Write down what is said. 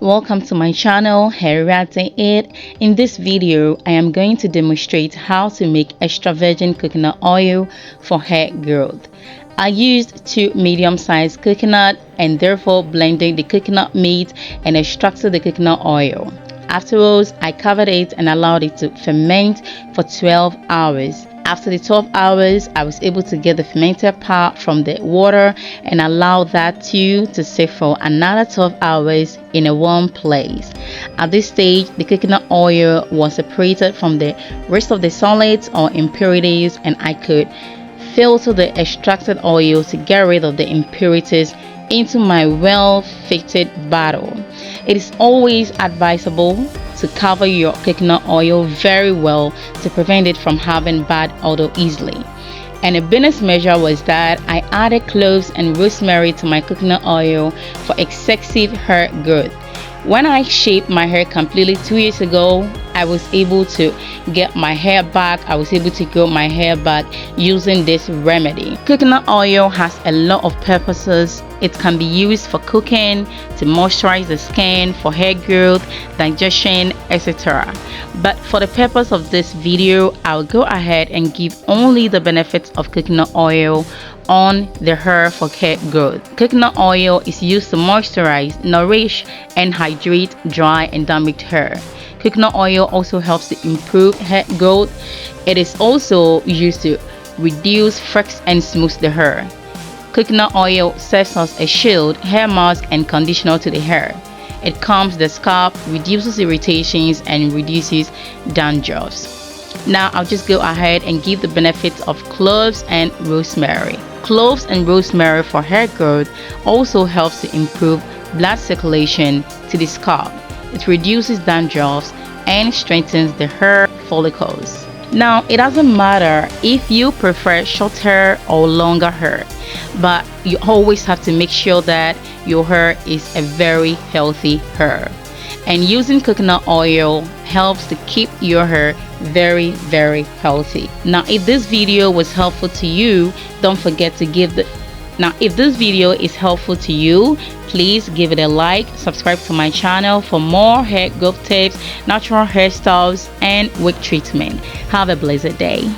welcome to my channel hairgrowth. In this video I am going to demonstrate how to make extra virgin coconut oil for hair growth. I used 2 medium-sized coconut and therefore blended the coconut meat and extracted the coconut oil. Afterwards, I covered it and allowed it to ferment for 12 hours. After the 12 hours, I was able to get the fermented part from the water and allow that to sit for another 12 hours in a warm place. At this stage, the coconut oil was separated from the rest of the solids or impurities, and I could filter the extracted oil to get rid of the impurities into my well-fitted bottle. It is always advisable to cover your coconut oil very well to prevent it from having bad odor easily. And a bonus measure was that I added cloves and rosemary to my coconut oil for excessive hair growth. When I shaved my hair completely 2 years ago, I was able to get my hair back. I was able to grow my hair back using this remedy. Coconut oil has a lot of purposes. It can be used for cooking, to moisturize the skin, for hair growth, digestion, etc. But for the purpose of this video, I'll go ahead and give only the benefits of coconut oil on the hair for hair growth. Coconut oil is used to moisturize, nourish, and hydrate dry and damaged hair. Coconut oil also helps to improve hair growth. It is also used to reduce frizz and smooth the hair. Coconut oil serves as a shield, hair mask, and conditioner to the hair. It calms the scalp, reduces irritations, and reduces dandruffs. Now I'll just go ahead and give the benefits of cloves and rosemary. Cloves and rosemary for hair growth also helps to improve blood circulation to the scalp. It reduces dandruffs and strengthens the hair follicles. Now, it doesn't matter if you prefer short hair or longer hair, but you always have to make sure that your hair is a very healthy hair. And using coconut oil helps to keep your hair very healthy. Now, if this video was helpful to you, don't forget to if this video is helpful to you, please give it a like, subscribe to my channel for more hair growth tips, natural hairstyles, and wig treatment. Have a blessed day.